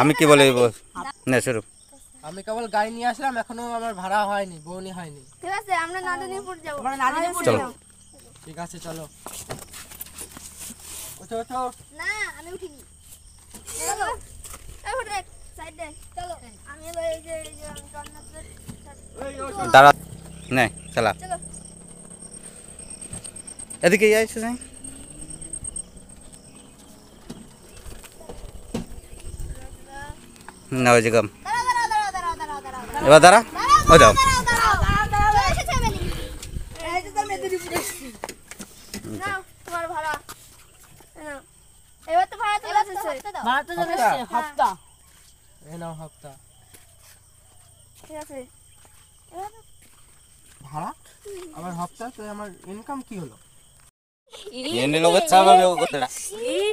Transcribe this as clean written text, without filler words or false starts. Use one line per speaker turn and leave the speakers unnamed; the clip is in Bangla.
আমি কি বলে না শুরু।
আমি কেবল গাড়ি নিয়ে আসলাম, এখনো আমার ভাড়া হয়নি, বউনি হয়নি।
ঠিক আছে, আমরা নাদনীপুর যাব।
চলো।
ঠিক আছে চলো। ওঠো ওঠো।
না আমি উঠিনি। চলো এই উঠে সাইড দে। চলো আমি এই যে জন্নাতের
দাঁড়া নে চলা
চলো।
এদিকে আইছো যাই না ওই জায়গা
দাঁড়া।
এবার দাঁড়া ও যাও
নাও তোমার ভাড়া। নাও। এবার তো ভাড়া চলে এসেছে।
হপ্তা। এই নাও হপ্তা।
ঠিক আছে।
ভাড়া আমার হপ্তা, তো আমার ইনকাম কি হলো?
এনে লোকে চাবা বেও কতটা
এই